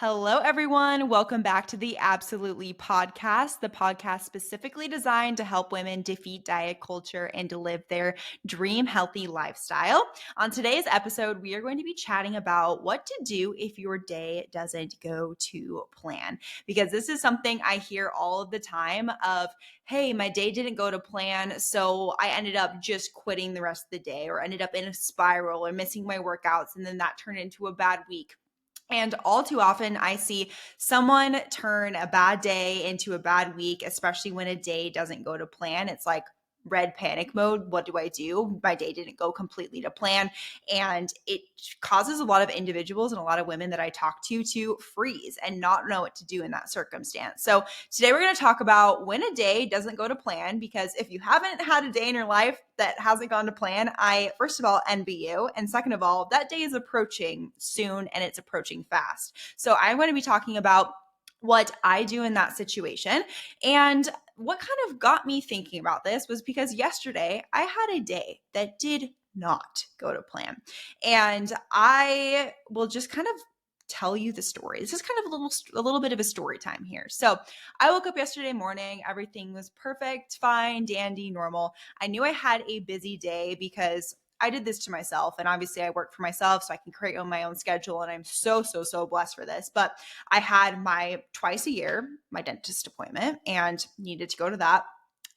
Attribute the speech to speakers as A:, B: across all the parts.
A: Hello, everyone. Welcome back to the Absolutely Podcast, the podcast specifically designed to help women defeat diet culture and to live their dream healthy lifestyle. On today's episode, we are going to be chatting about what to do if your day doesn't go to plan. Because this is something I hear all of the time of, hey, my day didn't go to plan, so I ended up just quitting the rest of the day or ended up in a spiral or missing my workouts, and then that turned into a bad week. And all too often, I see someone turn a bad day into a bad week, especially when a day doesn't go to plan. It's like red panic mode. What do I do? My day didn't go completely to plan. And it causes a lot of individuals and a lot of women that I talk to freeze and not know what to do in that circumstance. So today we're going to talk about when a day doesn't go to plan, because if you haven't had a day in your life that hasn't gone to plan, I, first of all, envy you. And second of all, that day is approaching soon and it's approaching fast. So I'm going to be talking about what I do in that situation. And what kind of got me thinking about this was because yesterday I had a day that did not go to plan. And I will just kind of tell you the story. This is kind of a little bit of a story time here. So I woke up yesterday morning, everything was perfect, fine, dandy, normal. I knew I had a busy day because I did this to myself, and obviously I work for myself, so I can create my own schedule, and I'm so blessed for this. But I had my twice a year, my dentist appointment, and needed to go to that.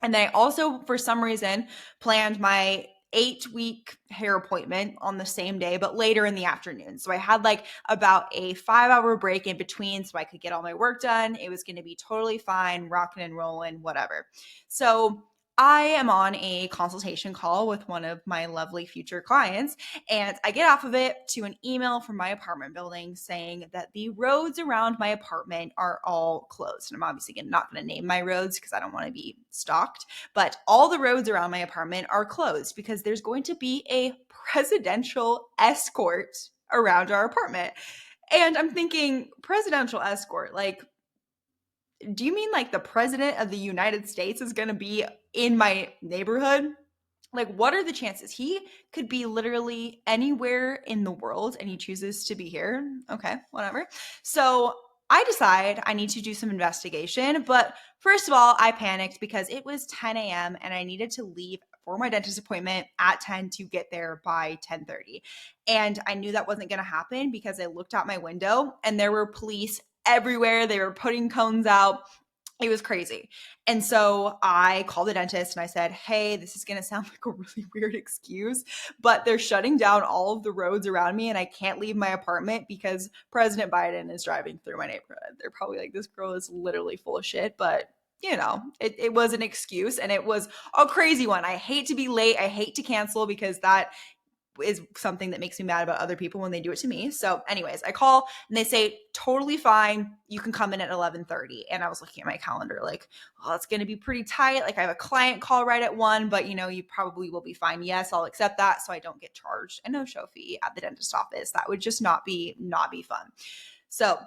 A: And then I also, for some reason, planned my 8-week hair appointment on the same day, but later in the afternoon. So I had like about a 5-hour break in between so I could get all my work done. It was going to be totally fine, rocking and rolling, whatever. So I am on a consultation call with one of my lovely future clients, and I get off of it to an email from my apartment building saying that the roads around my apartment are all closed. And I'm obviously not going to name my roads because I don't want to be stalked, but all the roads around my apartment are closed because there's going to be a presidential escort around our apartment. And I'm thinking, presidential escort, like, do you mean like the president of the United States is going to be in my neighborhood? Like, what are the chances? He could be literally anywhere in the world and he chooses to be here. Okay, whatever. So I decide I need to do some investigation. But first of all, I panicked because it was 10 a.m. and I needed to leave for my dentist appointment at 10 to get there by 10:30. And I knew that wasn't going to happen because I looked out my window and there were police everywhere. They were putting cones out. It was crazy. And so I called the dentist and I said, hey, this is going to sound like a really weird excuse, but they're shutting down all of the roads around me and I can't leave my apartment because President Biden is driving through my neighborhood. They're probably like, this girl is literally full of shit, but it was an excuse and it was a crazy one. I hate to be late. I hate to cancel because that is something that makes me mad about other people when they do it to me. So anyways, I call and they say, totally fine. You can come in at 11:30. And I was looking at my calendar like, oh, it's going to be pretty tight. Like I have a client call right at 1, but you probably will be fine. Yes, I'll accept that. So I don't get charged a no-show fee at the dentist office. That would just not be fun. So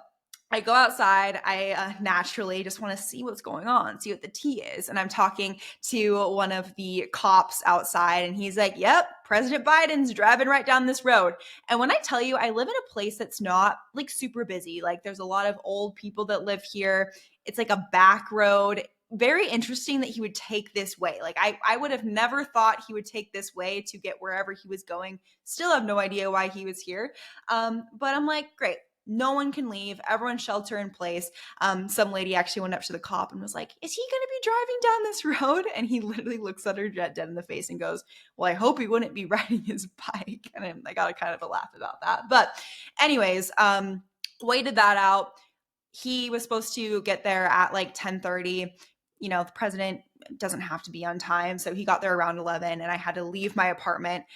A: I go outside. I naturally just want to see what's going on, see what the tea is. And I'm talking to one of the cops outside, and he's like, yep, President Biden's driving right down this road. And when I tell you, I live in a place that's not like super busy. Like there's a lot of old people that live here. It's like a back road. Very interesting that he would take this way. Like I would have never thought he would take this way to get wherever he was going. Still have no idea why he was here. But I'm like, great. No one can leave. Everyone shelter in place. Some lady actually went up to the cop and was like, is he going to be driving down this road? And he literally looks at her dead in the face and goes, well, I hope he wouldn't be riding his bike. And I got a kind of a laugh about that. But anyways, waited that out. He was supposed to get there at like 10:30. The president doesn't have to be on time. So he got there around 11 and I had to leave my apartment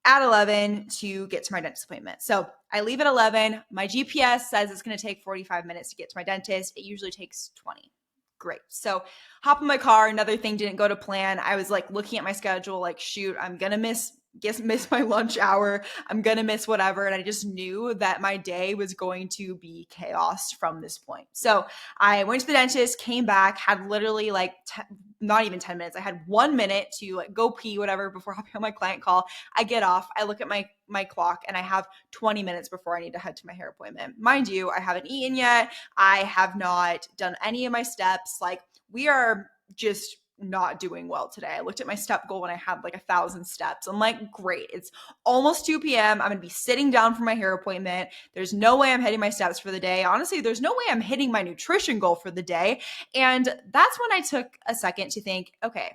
A: at 11 to get to my dentist appointment. So I leave at 11. My GPS says it's going to take 45 minutes to get to my dentist. It usually takes 20. Great. So hop in my car. Another thing didn't go to plan. I was like looking at my schedule, like, shoot, I'm going to miss miss my lunch hour. I'm going to miss whatever. And I just knew that my day was going to be chaos from this point. So I went to the dentist, came back, had literally like not even 10 minutes. I had 1 minute to like go pee, whatever, before hopping on my client call. I get off, I look at my clock, and I have 20 minutes before I need to head to my hair appointment. Mind you, I haven't eaten yet. I have not done any of my steps. Like, we are just not doing well today. I looked at my step goal and I had like 1,000 steps. I'm like, great. It's almost 2 p.m. I'm going to be sitting down for my hair appointment. There's no way I'm hitting my steps for the day. Honestly, there's no way I'm hitting my nutrition goal for the day. And that's when I took a second to think, okay,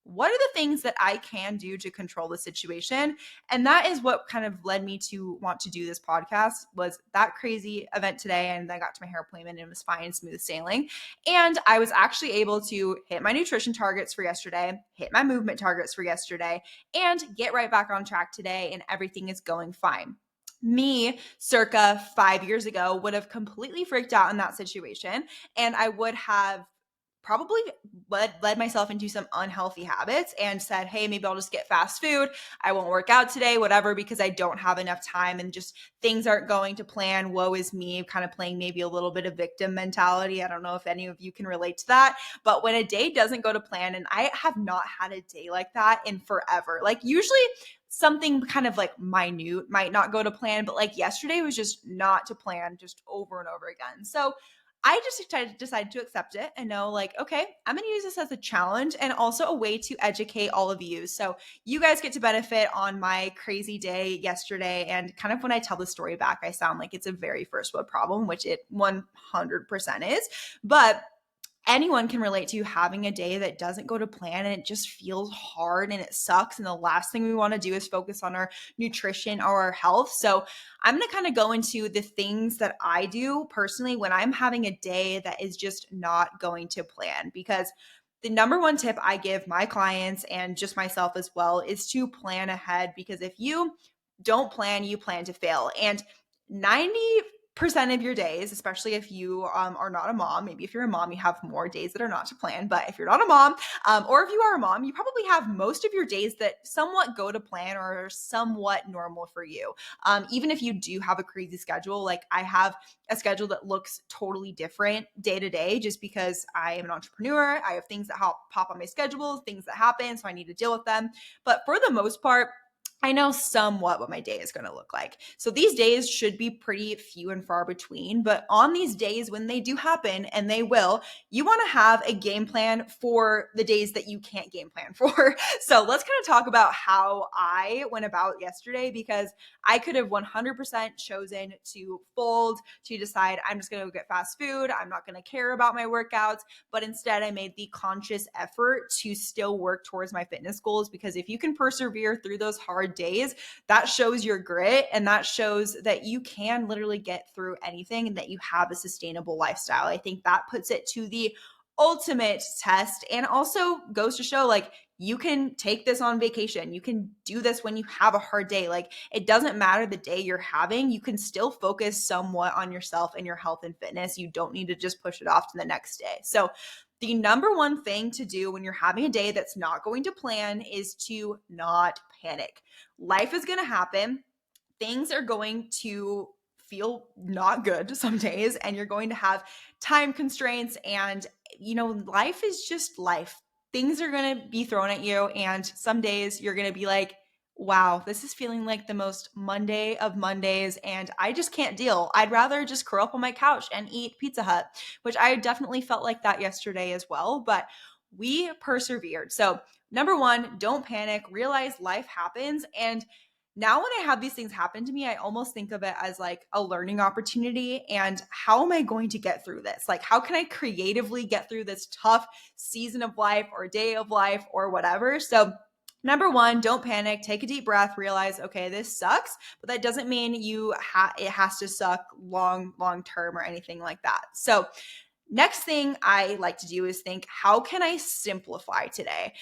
A: what are the things that I can do to control the situation? And that is what kind of led me to want to do this podcast, was that crazy event today. And I got to my hair appointment and it was fine, smooth sailing. And I was actually able to hit my nutrition targets for yesterday, hit my movement targets for yesterday, and get right back on track today. And everything is going fine. Me, circa 5 years ago, would have completely freaked out in that situation. And I would have probably led myself into some unhealthy habits and said, hey, maybe I'll just get fast food. I won't work out today, whatever, because I don't have enough time and just things aren't going to plan. Woe is me, kind of playing maybe a little bit of victim mentality. I don't know if any of you can relate to that, but when a day doesn't go to plan, and I have not had a day like that in forever, like usually something kind of like minute might not go to plan, but like yesterday was just not to plan, just over and over again. So I just decided to accept it and know, like, okay, I'm going to use this as a challenge and also a way to educate all of you. So you guys get to benefit on my crazy day yesterday. And kind of when I tell the story back, I sound like it's a very first world problem, which it 100% is. But anyone can relate to having a day that doesn't go to plan and it just feels hard and it sucks. And the last thing we want to do is focus on our nutrition or our health. So I'm going to kind of go into the things that I do personally when I'm having a day that is just not going to plan, because the number one tip I give my clients and just myself as well is to plan ahead, because if you don't plan, you plan to fail. And 90% of your days, especially if you are not a mom, maybe if you're a mom, you have more days that are not to plan. But if you're not a mom, or if you are a mom, you probably have most of your days that somewhat go to plan or are somewhat normal for you. Even if you do have a crazy schedule, like I have a schedule that looks totally different day to day, just because I am an entrepreneur. I have things that pop on my schedule, things that happen, so I need to deal with them. But for the most part, I know somewhat what my day is going to look like. So these days should be pretty few and far between, but on these days when they do happen, and they will, you want to have a game plan for the days that you can't game plan for. So let's kind of talk about how I went about yesterday, because I could have 100% chosen to fold, to decide I'm just going to go get fast food. I'm not going to care about my workouts, but instead I made the conscious effort to still work towards my fitness goals, because if you can persevere through those hard days, that shows your grit, and that shows that you can literally get through anything and that you have a sustainable lifestyle. I think that puts it to the ultimate test, and also goes to show, like, you can take this on vacation. You can do this when you have a hard day. Like, it doesn't matter the day you're having. You can still focus somewhat on yourself and your health and fitness. You don't need to just push it off to the next day. So the number one thing to do when you're having a day that's not going to plan is to not panic. Life is going to happen. Things are going to feel not good some days, and you're going to have time constraints, and life is just life. Things are going to be thrown at you, and some days you're going to be like, wow, this is feeling like the most Monday of Mondays, and I just can't deal. I'd rather just curl up on my couch and eat Pizza Hut, which I definitely felt like that yesterday as well, but we persevered. So number one, don't panic, realize life happens. And now when I have these things happen to me, I almost think of it as like a learning opportunity. And how am I going to get through this? Like, how can I creatively get through this tough season of life or day of life or whatever? So number one, don't panic, take a deep breath, realize, okay, this sucks, but that doesn't mean it has to suck long term or anything like that. So next thing I like to do is think, how can I simplify today?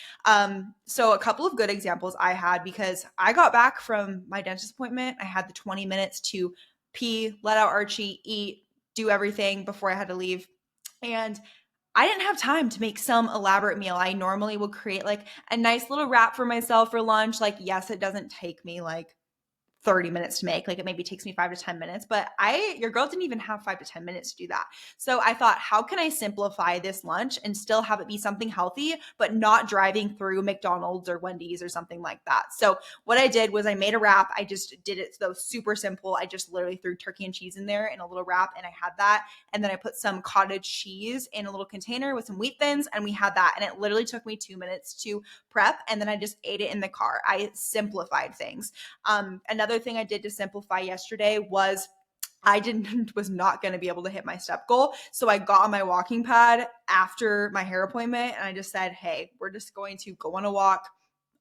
A: So a couple of good examples I had, because I got back from my dentist appointment. I had the 20 minutes to pee, let out Archie, eat, do everything before I had to leave. And I didn't have time to make some elaborate meal. I normally will create like a nice little wrap for myself for lunch. Like, yes, it doesn't take me like 30 minutes to make. Like it maybe takes me 5 to 10 minutes, but your girl didn't even have 5 to 10 minutes to do that. So I thought, how can I simplify this lunch and still have it be something healthy, but not driving through McDonald's or Wendy's or something like that? So what I did was I made a wrap. I just did it though super simple. I just literally threw turkey and cheese in there in a little wrap and I had that. And then I put some cottage cheese in a little container with some wheat thins and we had that. And it literally took me 2 minutes to prep. And then I just ate it in the car. I simplified things. Another thing I did to simplify yesterday was was not going to be able to hit my step goal. So I got on my walking pad after my hair appointment and I just said, hey, we're just going to go on a walk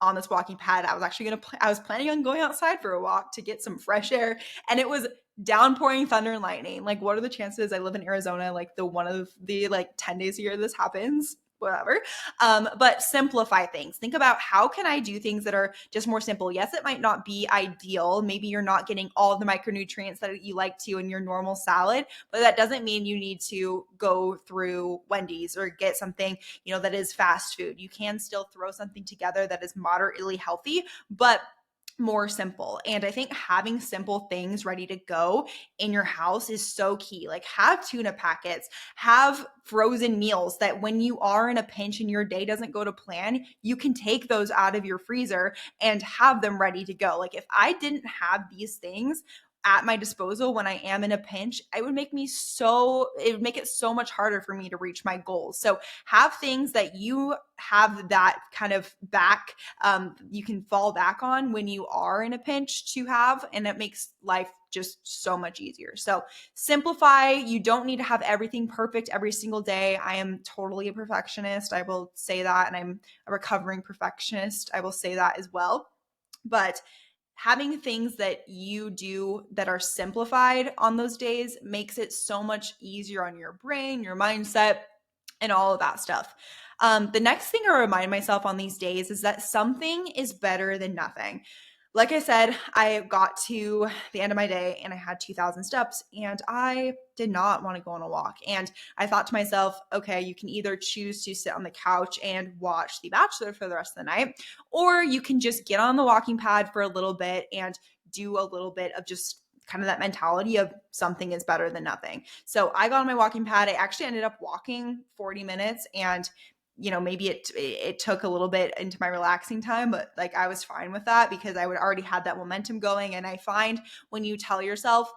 A: on this walking pad. I was planning on going outside for a walk to get some fresh air and it was downpouring thunder and lightning. Like, what are the chances? I live in Arizona, like the one of the like 10 days a year this happens, whatever. But simplify things. Think about how can I do things that are just more simple. Yes, it might not be ideal. Maybe you're not getting all the micronutrients that you like to in your normal salad, but that doesn't mean you need to go through Wendy's or get something, that is fast food. You can still throw something together that is moderately healthy, but more simple. And I think having simple things ready to go in your house is so key. Like have tuna packets, have frozen meals that when you are in a pinch and your day doesn't go to plan, you can take those out of your freezer and have them ready to go. Like if I didn't have these things at my disposal when I am in a pinch, it would make it so much harder for me to reach my goals. So have things that you have that kind of you can fall back on when you are in a pinch to have, and it makes life just so much easier. So simplify. You don't need to have everything perfect every single day. I am totally a perfectionist. I will say that. And I'm a recovering perfectionist. I will say that as well. But having things that you do that are simplified on those days makes it so much easier on your brain, your mindset, and all of that stuff. The next thing I remind myself on these days is that something is better than nothing. Like I said, I got to the end of my day and I had 2,000 steps and I did not want to go on a walk. And I thought to myself, okay, you can either choose to sit on the couch and watch The Bachelor for the rest of the night, or you can just get on the walking pad for a little bit and do a little bit of just kind of that mentality of something is better than nothing. So I got on my walking pad. I actually ended up walking 40 minutes and maybe it took a little bit into my relaxing time, but like I was fine with that because I would already had that momentum going. And I find when you tell yourself,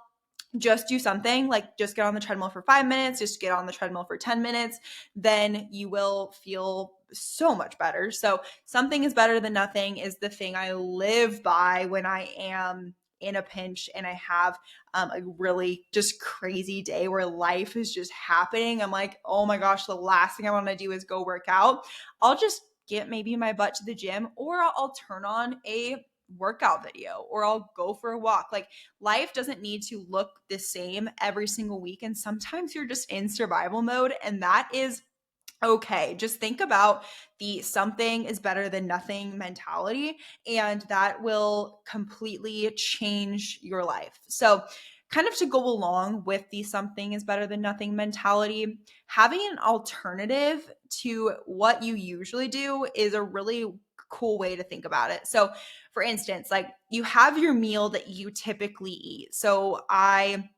A: just do something, like just get on the treadmill for 5 minutes, just get on the treadmill for 10 minutes, then you will feel so much better. So something is better than nothing is the thing I live by when I am in a pinch and I have a really just crazy day where life is just happening. I'm like, oh my gosh, the last thing I want to do is go work out. I'll just get maybe my butt to the gym, or I'll turn on a workout video, or I'll go for a walk. Like life doesn't need to look the same every single week. And sometimes you're just in survival mode, and that is okay. Just think about the something is better than nothing mentality, and that will completely change your life. So, kind of to go along with the something is better than nothing mentality, having an alternative to what you usually do is a really cool way to think about it. So, for instance, like you have your meal that you typically eat. So, I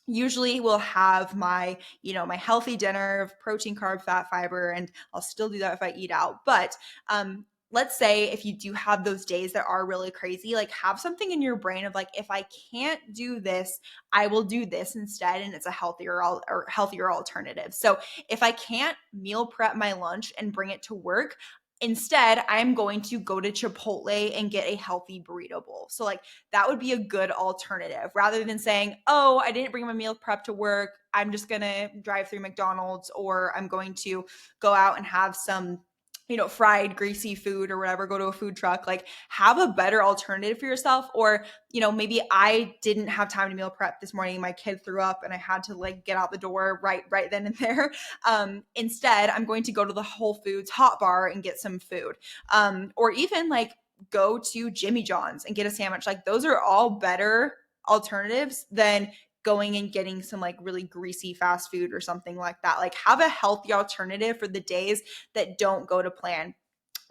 A: usually will have my healthy dinner of protein, carb, fat, fiber, and I'll still do that if I eat out. But let's say if you do have those days that are really crazy, like have something in your brain of like, if I can't do this, I will do this instead. And it's a healthier alternative. So if I can't meal prep my lunch and bring it to work, instead, I'm going to go to Chipotle and get a healthy burrito bowl. So like that would be a good alternative rather than saying, oh, I didn't bring my meal prep to work. I'm just going to drive through McDonald's, or I'm going to go out and have some fried greasy food or whatever, go to a food truck. Like have a better alternative for yourself. Or maybe I didn't have time to meal prep this morning, my kid threw up and I had to like get out the door right then and there. Instead, I'm going to go to the Whole Foods hot bar and get some food, or even like go to Jimmy John's and get a sandwich. Like those are all better alternatives than going and getting some like really greasy fast food or something like that. Like have a healthy alternative for the days that don't go to plan.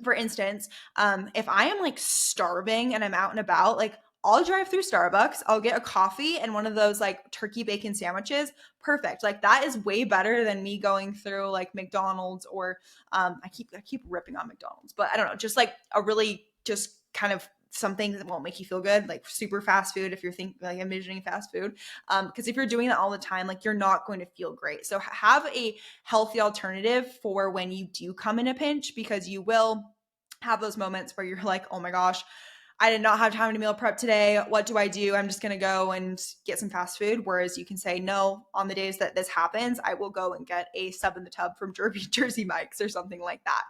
A: For instance, if I am like starving and I'm out and about, like I'll drive through Starbucks, I'll get a coffee and one of those like turkey bacon sandwiches. Perfect. Like that is way better than me going through like McDonald's or I keep ripping on McDonald's, but I don't know, just like a really just kind of something that won't make you feel good, like super fast food if you're thinking like envisioning fast food. Because if you're doing that all the time, like you're not going to feel great. So have a healthy alternative for when you do come in a pinch, because you will have those moments where you're like, oh my gosh, I did not have time to meal prep today. What do I do? I'm just going to go and get some fast food. Whereas you can say, no, on the days that this happens, I will go and get a sub in the tub from Jersey Mike's or something like that.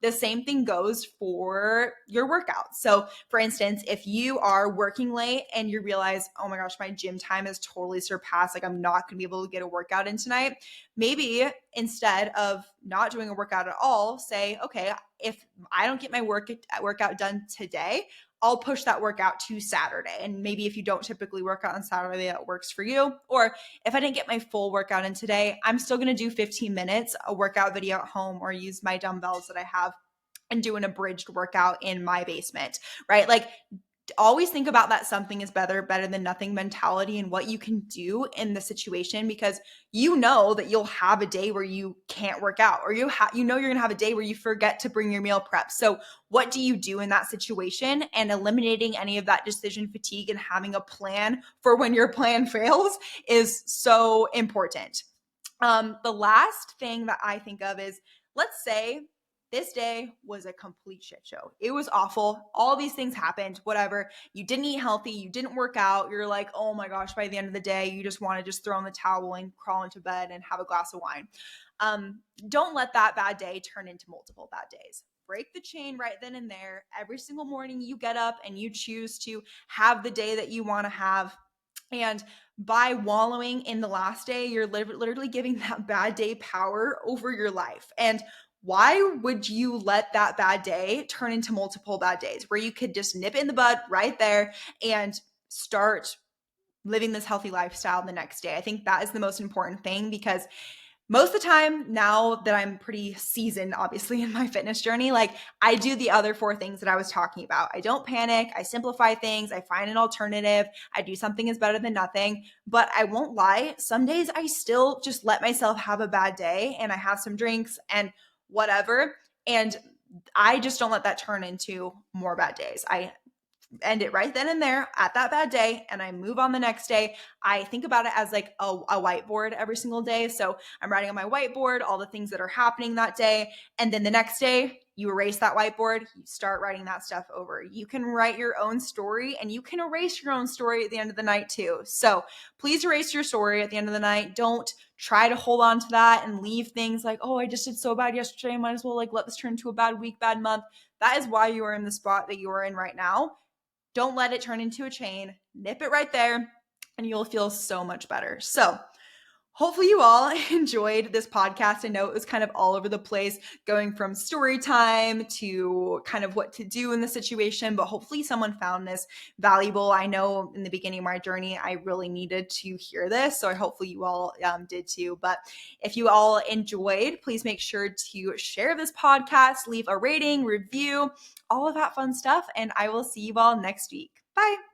A: The same thing goes for your workouts. So for instance, if you are working late and you realize, oh my gosh, my gym time is totally surpassed, like I'm not going to be able to get a workout in tonight. Maybe instead of not doing a workout at all, say, okay, if I don't get my workout done today, I'll push that workout to Saturday. And maybe if you don't typically work out on Saturday, that works for you. Or if I didn't get my full workout in today, I'm still going to do 15 minutes, a workout video at home, or use my dumbbells that I have and do an abridged workout in my basement, right? Like always think about that something is better than nothing mentality and what you can do in the situation, because you know that you'll have a day where you can't work out, or you're going to have a day where you forget to bring your meal prep. So what do you do in that situation? And eliminating any of that decision fatigue and having a plan for when your plan fails is so important. The last thing that I think of is, let's say this day was a complete shit show. It was awful. All these things happened, whatever. You didn't eat healthy. You didn't work out. You're like, oh my gosh, by the end of the day, you just want to just throw in the towel and crawl into bed and have a glass of wine. Don't let that bad day turn into multiple bad days. Break the chain right then and there. Every single morning you get up and you choose to have the day that you want to have. And by wallowing in the last day, you're literally giving that bad day power over your life. And why would you let that bad day turn into multiple bad days where you could just nip it in the bud right there and start living this healthy lifestyle the next day? I think that is the most important thing, because most of the time, now that I'm pretty seasoned, obviously, in my fitness journey, like I do the other 4 things that I was talking about. I don't panic. I simplify things. I find an alternative. I do something is better than nothing. But I won't lie, some days I still just let myself have a bad day and I have some drinks and whatever. And I just don't let that turn into more bad days. I end it right then and there at that bad day, and I move on the next day. I think about it as like a whiteboard every single day. So I'm writing on my whiteboard all the things that are happening that day, and then the next day you erase that whiteboard, you start writing that stuff over. You can write your own story, and you can erase your own story at the end of the night too. So please erase your story at the end of the night. Don't try to hold on to that and leave things like, oh, I just did so bad yesterday, I might as well like let this turn into a bad week, bad month. That is why you are in the spot that you are in right now. Don't let it turn into a chain. Nip it right there, and you'll feel so much better. So hopefully you all enjoyed this podcast. I know it was kind of all over the place, going from story time to kind of what to do in the situation, but hopefully someone found this valuable. I know in the beginning of my journey, I really needed to hear this, so hopefully you all did too. But if you all enjoyed, please make sure to share this podcast, leave a rating, review, all of that fun stuff, and I will see you all next week. Bye.